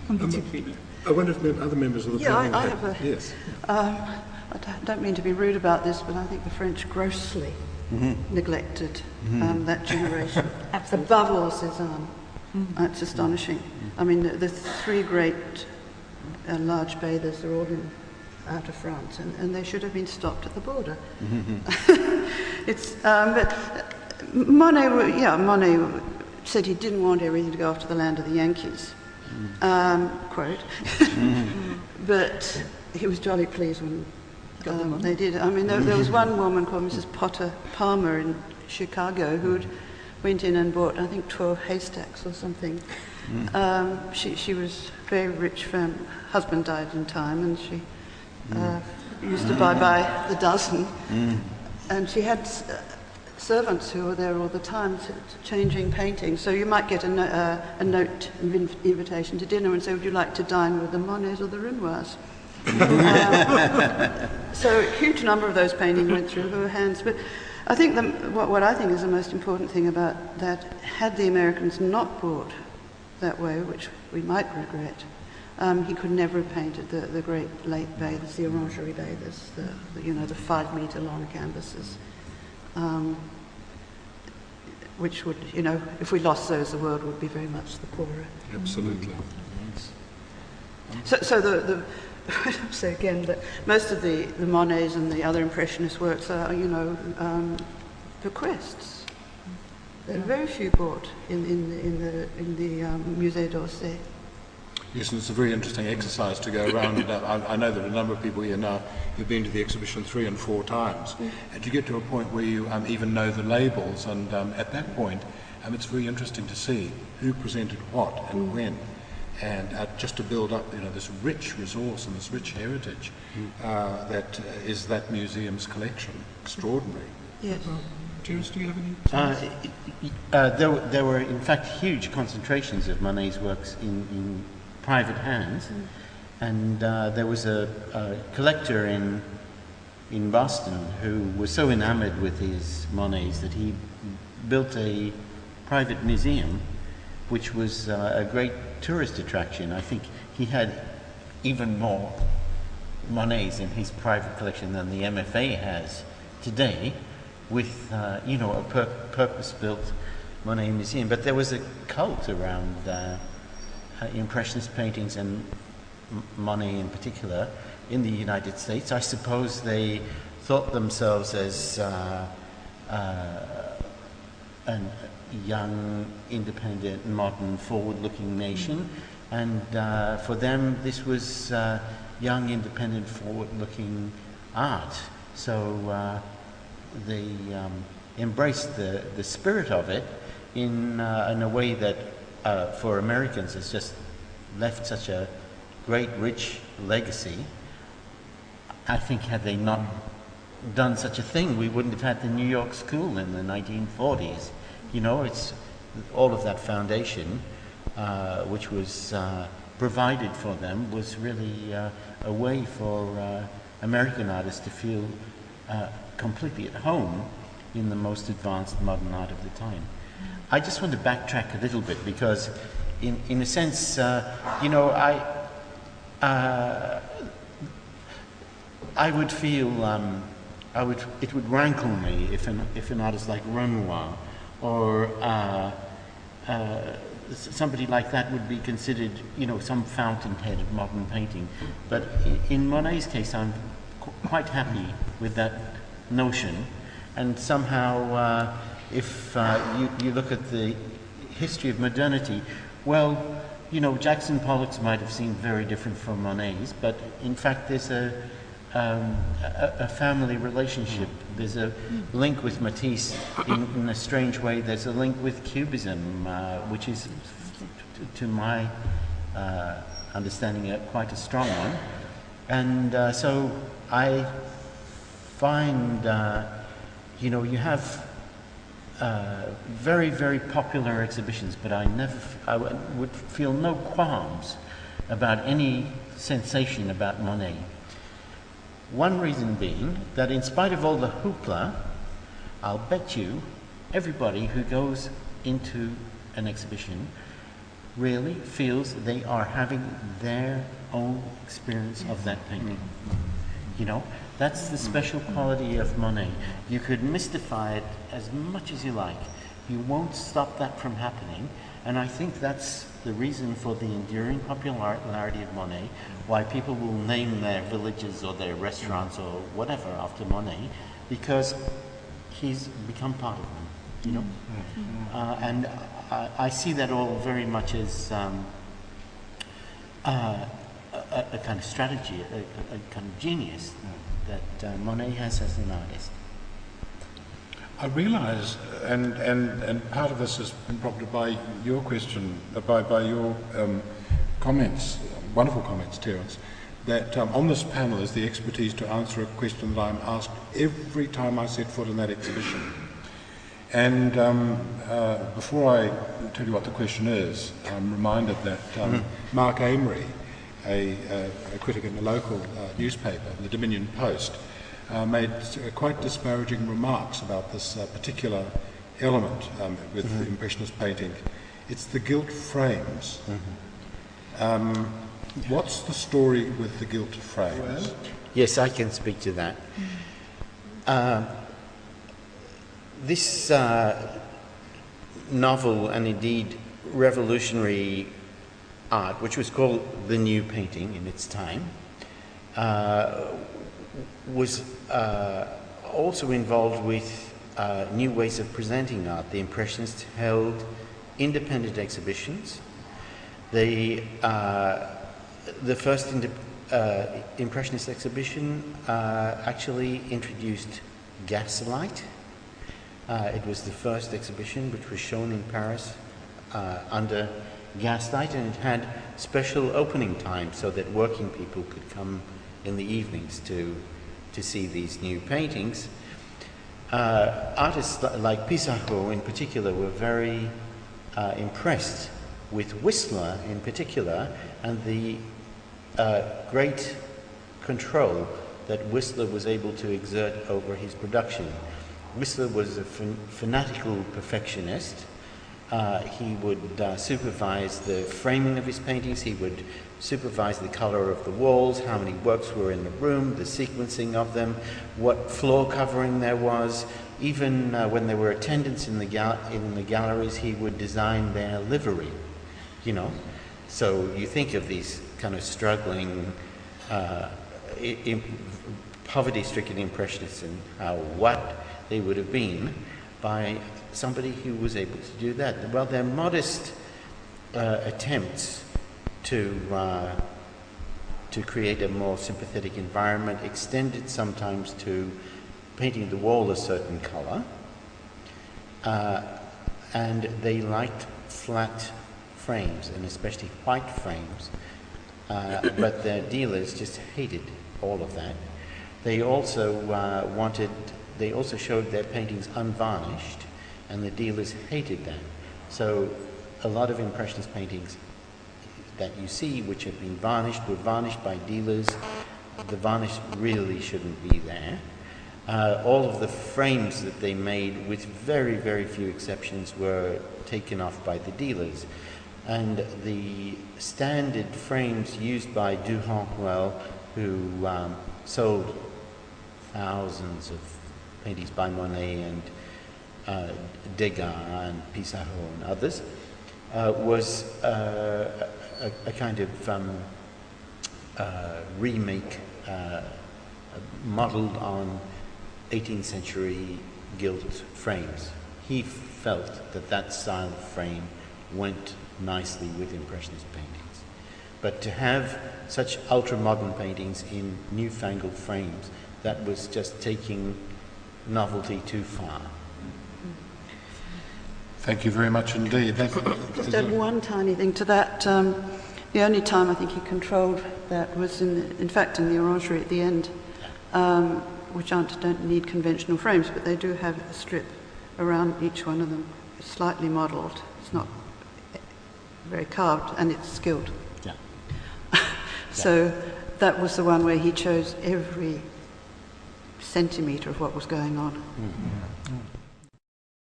I wonder if other members of the panel I have a... Yes. I don't mean to be rude about this, but I think the French grossly neglected that generation. Above all Cézanne. It's astonishing. I mean, the three great large bathers are all out of France, and they should have been stopped at the border. But Monet said he didn't want everything to go off to the land of the Yankees. Quote. But he was jolly pleased when they did. I mean, there was one woman called Mrs. Potter Palmer in Chicago who went in and bought, I think, 12 haystacks or something. She was very rich. Her husband died in time, and she used to buy by the dozen. And she had servants who were there all the time changing paintings. So you might get a note, invitation to dinner, and say, would you like to dine with the Monets or the Renoirs? So a huge number of those paintings went through her hands. But I think what I think is the most important thing about that, had the Americans not bought that way, which we might regret, he could never have painted the great late bathers, the orangerie bathers, the 5 metre long canvases, which would, if we lost those, the world would be very much the poorer. Absolutely. So again, that most of the Monets and the other Impressionist works are, bequests. There are very few bought in the Musée d'Orsay. Yes, and it's a very interesting exercise to go around. I know that a number of people here now who've been to the exhibition 3 and 4 times, and you get to a point where you even know the labels, and at that point, it's very interesting to see who presented what and when. And just to build up, this rich resource and this rich heritage that is that museum's collection. Extraordinary. Yes. Terence, do you have any? There were, in fact, huge concentrations of Monet's works in private hands, and there was a collector in Boston who was so enamored with his Monets that he built a private museum, which was a great tourist attraction. I think he had even more Monets in his private collection than the MFA has today, with a purpose-built Monet museum. But there was a cult around Impressionist paintings, and Monet in particular, in the United States. I suppose they thought themselves as a young, independent, modern, forward-looking nation, and for them this was young, independent, forward-looking art. So they embraced the spirit of it in a way that for Americans has just left such a great, rich legacy. I think had they not done such a thing, we wouldn't have had the New York School in the 1940s. It's all of that foundation, which was provided for them, was really a way for American artists to feel completely at home in the most advanced modern art of the time. I just want to backtrack a little bit because, in a sense, I would feel it would rankle me if an artist like Renoir or somebody like that would be considered, some fountainhead of modern painting. But in Monet's case, I'm quite happy with that notion. And somehow, if you look at the history of modernity, well, Jackson Pollock's might have seemed very different from Monet's, but in fact there's a family relationship. There's a link with Matisse in a strange way. There's a link with Cubism, which is, to my understanding, quite a strong one. And so I find, you have very, very popular exhibitions, but I would feel no qualms about any sensation about Monet. One reason being that in spite of all the hoopla, I'll bet you everybody who goes into an exhibition really feels they are having their own experience of that painting. You know, that's the special quality of Monet. You could mystify it as much as you like. You won't stop that from happening. And I think that's the reason for the enduring popularity of Monet, why people will name their villages or their restaurants or whatever after Monet, because he's become part of them, you know? And I see that all very much as a kind of strategy, a kind of genius that Monet has as an artist. I realise, and part of this has been prompted by your question, by your comments, wonderful comments, Terence, that on this panel is the expertise to answer a question that I'm asked every time I set foot in that exhibition. And before I tell you what the question is, I'm reminded that Mark Emery, a critic in the local newspaper, the Dominion Post, made quite disparaging remarks about this particular element with Impressionist painting. It's the gilt frames. What's the story with the gilt frames? Yes, I can speak to that. This novel and indeed revolutionary art, which was called the New Painting in its time, was also involved with new ways of presenting art. The Impressionists held independent exhibitions. The first Impressionist exhibition actually introduced gaslight. It was the first exhibition which was shown in Paris under gaslight, and it had special opening times so that working people could come in the evenings to see these new paintings. Artists like Pissarro in particular were very impressed with Whistler in particular, and the great control that Whistler was able to exert over his production. Whistler was a fanatical perfectionist. He would supervise the framing of his paintings, he would supervise the color of the walls, how many works were in the room, the sequencing of them, what floor covering there was. Even when there were attendants in the galleries, he would design their livery, you know. So you think of these kind of struggling, poverty-stricken Impressionists and what they would have been by somebody who was able to do that. Well, their modest attempts to create a more sympathetic environment extended sometimes to painting the wall a certain color, and they liked flat frames, and especially white frames, but their dealers just hated all of that. They also showed their paintings unvarnished, and the dealers hated that. So a lot of Impressionist paintings that you see which have been varnished were varnished by dealers. The varnish really shouldn't be there. All of the frames that they made, with very, very few exceptions, were taken off by the dealers. And the standard frames used by Duhamel, who sold thousands of paintings by Monet and Degas and Pissarro and others, was a kind of remake modeled on 18th century gilt frames. He felt that that style of frame went nicely with Impressionist paintings. But to have such ultra-modern paintings in newfangled frames, that was just taking novelty too far. Thank you very much indeed. Just add one tiny thing to that. The only time I think he controlled that was in fact in the orangery at the end, which don't need conventional frames, but they do have a strip around each one of them, slightly modelled. It's not very carved, and it's skilled. Yeah. So that was the one where he chose every centimetre of what was going on. Mm-hmm.